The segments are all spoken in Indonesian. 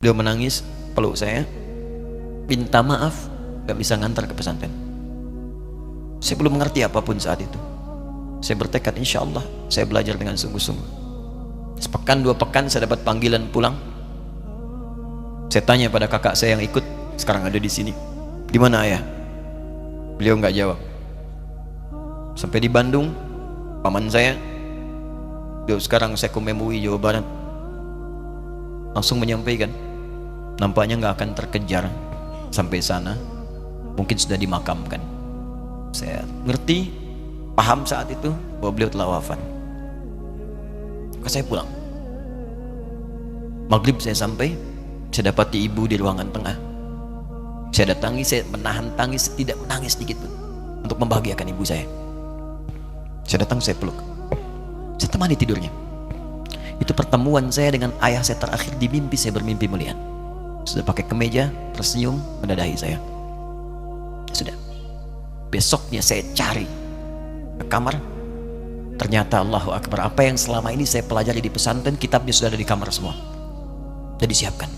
Beliau menangis, peluk saya, minta maaf gak bisa ngantar ke pesantren. Saya belum mengerti apapun saat itu. Saya bertekad insya Allah saya belajar dengan sungguh-sungguh. Sepekan 2 pekan saya dapat panggilan pulang. Saya tanya pada kakak saya yang ikut, sekarang ada di sini, di mana ayah? Beliau nggak jawab. Sampai di Bandung, paman saya, beliau sekarang Sekom MUI Jawa Barat, langsung menyampaikan, nampaknya nggak akan terkejar sampai sana, mungkin sudah dimakamkan. Saya ngerti, paham saat itu bahwa beliau telah wafat. Maka saya pulang. Maghrib saya sampai, saya dapati ibu di ruangan tengah. Saya datangi, saya menahan tangis, tidak menangis sedikit pun untuk membahagiakan ibu saya. Saya datang, saya peluk, saya temani tidurnya. Itu pertemuan saya dengan ayah saya terakhir di mimpi. Saya bermimpi melihat sudah pakai kemeja, tersenyum mendadahi saya. Sudah. Besoknya saya cari ke kamar, ternyata Allahu Akbar, apa yang selama ini saya pelajari di pesantren, kitabnya sudah ada di kamar semua, sudah disiapkan.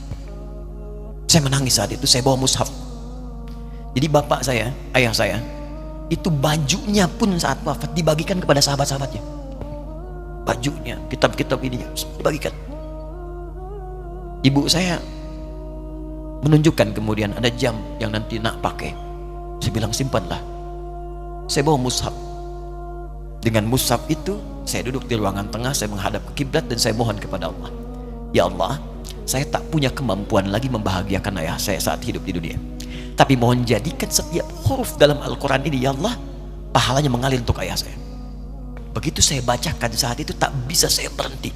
Saya menangis saat itu. Saya bawa mushaf. Jadi bapak saya, ayah saya, itu bajunya pun saat wafat dibagikan kepada sahabat-sahabatnya. Bajunya, kitab-kitab ini dibagikan. Ibu saya menunjukkan kemudian ada jam yang nanti nak pakai. Saya bilang simpanlah. Saya bawa mushaf. Dengan mushaf itu saya duduk di ruangan tengah, saya menghadap ke kiblat dan saya mohon kepada Allah, ya Allah, saya tak punya kemampuan lagi membahagiakan ayah saya saat hidup di dunia, tapi mohon jadikan setiap huruf dalam Al-Quran ini, ya Allah, pahalanya mengalir untuk ayah saya. Begitu saya bacakan saat itu, tak bisa saya berhenti,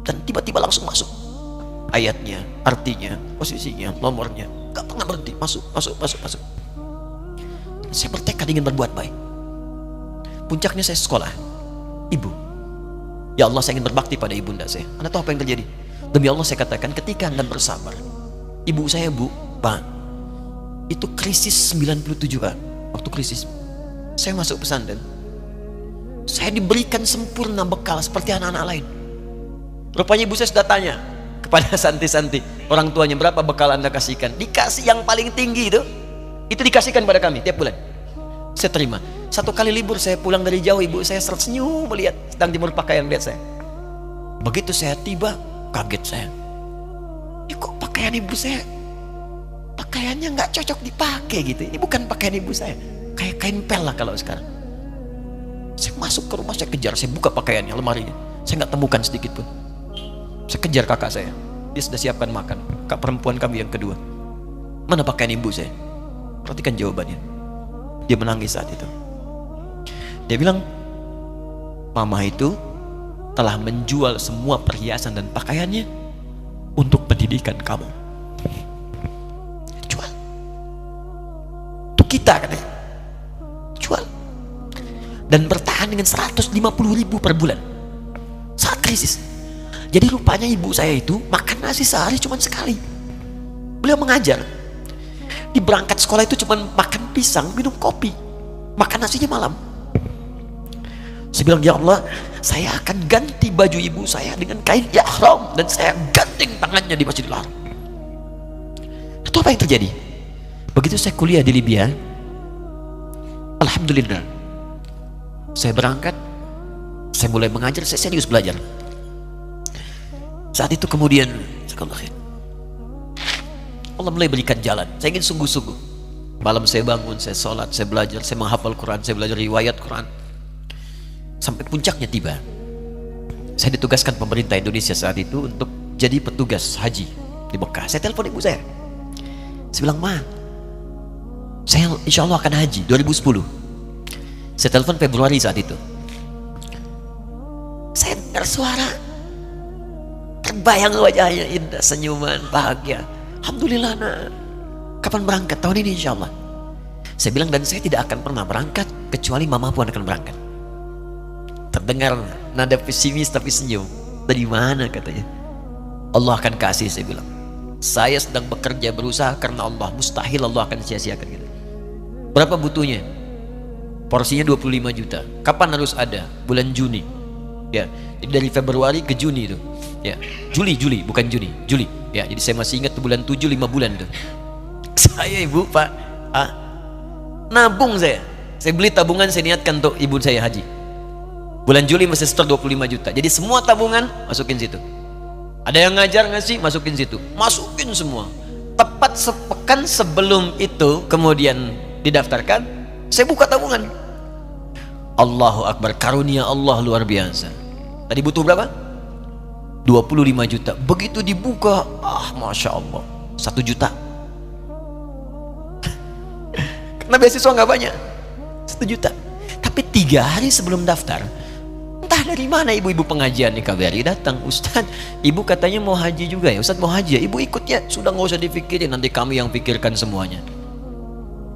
dan tiba-tiba langsung masuk ayatnya, artinya, posisinya, nomornya, gak pernah berhenti, masuk. Saya bertekad ingin berbuat baik. Puncaknya saya sekolah, ibu, ya Allah, saya ingin berbakti pada ibunda saya. Anda tahu apa yang terjadi? Demi Allah saya katakan, ketika Anda bersabar, ibu saya, bu, pak, itu krisis 97 Pak. Waktu krisis saya masuk pesantren, saya diberikan sempurna bekal seperti anak-anak lain. Rupanya ibu saya sudah tanya kepada santi-santi, orang tuanya, berapa bekal Anda kasihkan? Dikasih yang paling tinggi itu dikasihkan pada kami tiap bulan. Saya terima. Satu kali libur saya pulang dari jauh, ibu saya tersenyum melihat sedang jemur pakaian lihat saya. Begitu saya tiba, kaget saya. Ini kok pakaian ibu saya, pakaiannya nggak cocok dipakai gitu. Ini bukan pakaian ibu saya, kayak kain pel lah kalau sekarang. Saya masuk ke rumah, saya kejar, saya buka pakaiannya, lemarinya, saya nggak temukan sedikit pun. Saya kejar kakak saya, dia sudah siapkan makan. Kak perempuan kami yang kedua, mana pakaian ibu saya? Perhatikan jawabannya. Dia menangis saat itu. Dia bilang, mama itu telah menjual semua perhiasan dan pakaiannya untuk pendidikan kamu. Jual. Untuk kita katanya. Jual. Dan bertahan dengan 150.000 per bulan saat krisis. Jadi rupanya ibu saya itu makan nasi sehari cuma sekali. Beliau mengajar. Di berangkat sekolah itu cuma makan pisang, minum kopi, makan nasinya malam. Saya bilang, ya Allah, saya akan ganti baju ibu saya dengan kain ihram dan saya ganting tangannya di Masjidil Haram. Itu apa yang terjadi? Begitu saya kuliah di Libya, alhamdulillah, saya berangkat, saya mulai mengajar, saya serius belajar. Saat itu kemudian Allah mulai berikan jalan. Saya ingin sungguh-sungguh. Malam saya bangun, saya sholat, saya belajar, saya menghafal Quran, saya belajar riwayat Quran. Sampai puncaknya tiba, saya ditugaskan pemerintah Indonesia saat itu untuk jadi petugas haji di Mekah. Saya telepon ibu saya. Saya bilang, ma, saya insya Allah akan haji 2010. Saya telepon Februari saat itu. Saya dengar suara, terbayang wajahnya indah, senyuman, bahagia. Alhamdulillah, nak. Kapan berangkat? Tahun ini insya Allah. Saya bilang, dan saya tidak akan pernah berangkat kecuali mama pun akan berangkat. Terdengar nada pesimis tapi senyum. Dari mana katanya? Allah akan kasih, saya bilang. Saya sedang bekerja berusaha karena Allah, mustahil Allah akan sia-siakan gitu. Berapa butuhnya? Porsinya 25 juta. Kapan harus ada? Bulan Juni. Ya, jadi dari Februari ke Juni itu. Ya, Juli, bukan Juni, Juli. Ya, jadi saya masih ingat tuh bulan 7, 5 bulan tuh. Saya ibu, Pak, nabung saya. Saya beli tabungan, saya niatkan untuk ibu saya haji. Bulan Juli masih setor 25 juta. Jadi semua tabungan masukin situ. Ada yang ngajar ngasih, masukin situ. Masukin semua. Tepat sepekan sebelum itu kemudian didaftarkan, saya buka tabungan. Allahu Akbar, karunia Allah luar biasa. Tadi butuh berapa? 25 juta. Begitu dibuka, Masya Allah, 1 juta. Karena beasiswa nggak banyak, 1 juta. Tapi 3 hari sebelum daftar, entah dari mana ibu-ibu pengajian di KBRI datang, Ustadz, ibu katanya mau haji juga ya, Ustadz mau haji ya, ibu ikut ya, sudah nggak usah dipikirin, nanti kami yang pikirkan semuanya.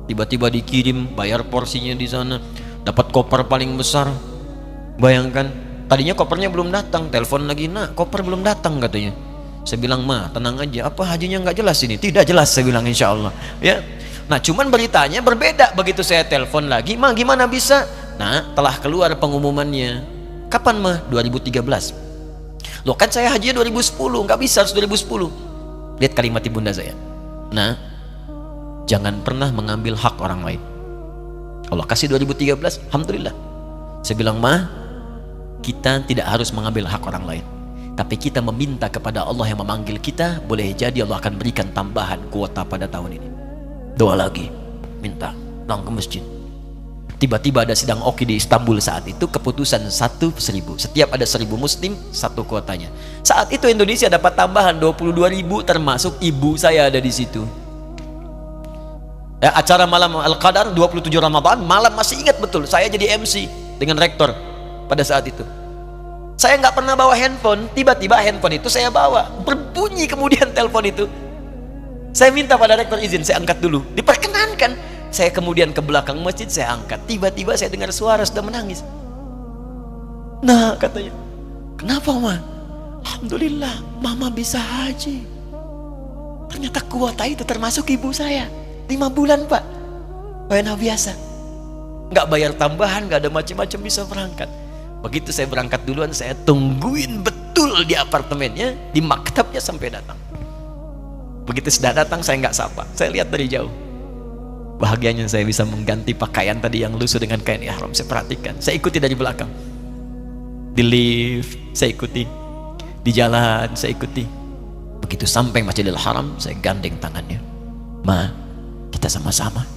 Tiba-tiba dikirim, bayar porsinya di sana, dapat koper paling besar. Bayangkan, tadinya kopernya belum datang, telepon lagi, nak koper belum datang katanya. Saya bilang, ma tenang aja, apa hajinya nggak jelas ini? Tidak jelas, saya bilang, insya Allah ya. Nah cuman beritanya berbeda. Begitu saya telepon lagi, ma gimana bisa? Nah telah keluar pengumumannya. Kapan mah? 2013. Loh kan saya haji 2010, nggak bisa, harus 2010. Lihat kalimat ibunda saya. Nah, jangan pernah mengambil hak orang lain. Allah kasih 2013, alhamdulillah. Saya bilang, ma, kita tidak harus mengambil hak orang lain, tapi kita meminta kepada Allah yang memanggil kita. Boleh jadi Allah akan berikan tambahan kuota pada tahun ini. Doa lagi, minta, pulang ke masjid. Tiba-tiba ada sidang Oki di Istanbul saat itu, keputusan 1.000. Setiap ada 1.000 muslim, 1 kuotanya. Saat itu Indonesia dapat tambahan 22.000, termasuk ibu saya ada di situ. Ya, acara malam Al-Qadar 27 Ramadan, malam masih ingat betul, saya jadi MC dengan rektor pada saat itu. Saya nggak pernah bawa handphone, tiba-tiba handphone itu saya bawa, berbunyi kemudian telepon itu. Saya minta pada rektor izin, saya angkat dulu, diperkenankan. Saya kemudian ke belakang masjid, saya angkat. Tiba-tiba saya dengar suara sudah menangis. Nah katanya, kenapa ma? Alhamdulillah mama bisa haji. Ternyata kuota itu termasuk ibu saya. 5 bulan pak, wena biasa, nggak bayar tambahan, nggak ada macam-macam, bisa berangkat. Begitu saya berangkat duluan, saya tungguin betul di apartemennya, di maktabnya sampai datang. Begitu sudah datang, saya nggak sapa, saya lihat dari jauh. Bahagianya saya bisa mengganti pakaian tadi yang lusuh dengan kain ihram. Saya perhatikan, saya ikuti dari belakang. Di lift, saya ikuti. Di jalan, saya ikuti. Begitu sampai Masjidil Haram, saya gandeng tangannya. Ma, kita sama-sama.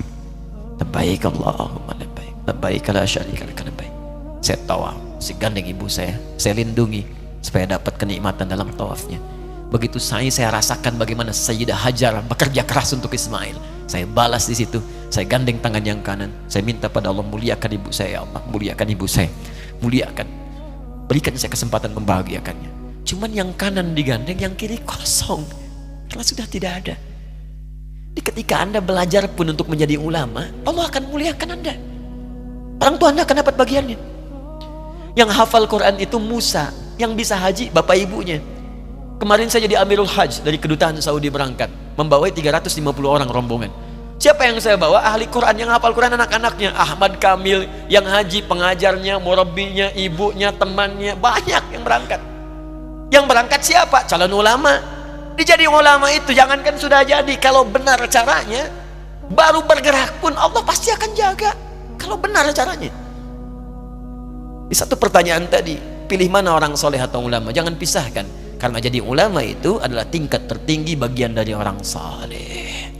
Labbaik Allahumma labbaik. Labbaik la syarika lak labbaik. Saya tawaf, saya gandeng ibu saya lindungi supaya dapat kenikmatan dalam tawafnya. Begitu saya rasakan bagaimana Sayyidah Hajar bekerja keras untuk Ismail. Saya balas di situ. Saya gandeng tangan yang kanan. Saya minta pada Allah, muliakan ibu saya, ya Allah, muliakan ibu saya, muliakan. Berikan saya kesempatan membahagiakannya. Cuman yang kanan digandeng, yang kiri kosong, karena sudah tidak ada. Jadi ketika Anda belajar pun untuk menjadi ulama, Allah akan muliakan Anda. Orang tua Anda akan dapat bagiannya. Yang hafal Quran itu Musa, yang bisa haji bapak ibunya. Kemarin saya jadi Amirul Hajj dari kedutaan Saudi berangkat, membawa 350 orang rombongan. Siapa yang saya bawa? Ahli Quran, yang hafal Quran anak-anaknya. Ahmad Kamil yang haji, pengajarnya, murabbinya, ibunya, temannya, banyak yang berangkat. Yang berangkat siapa? Calon ulama. Dijadi ulama itu jangankan sudah jadi, kalau benar caranya, baru bergerak pun Allah pasti akan jaga. Kalau benar caranya. Di satu pertanyaan tadi, pilih mana orang soleh atau ulama? Jangan pisahkan. Karena jadi ulama itu adalah tingkat tertinggi bagian dari orang saleh.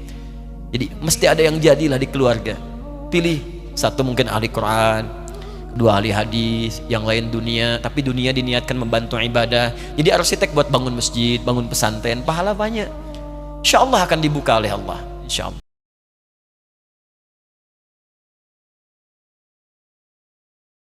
Jadi mesti ada yang jadilah di keluarga. Pilih satu mungkin ahli Quran, 2 ahli hadis, yang lain dunia. Tapi dunia diniatkan membantu ibadah. Jadi arsitek buat bangun masjid, bangun pesantren, pahala banyak. Insya Allah akan dibuka oleh Allah. Insya Allah.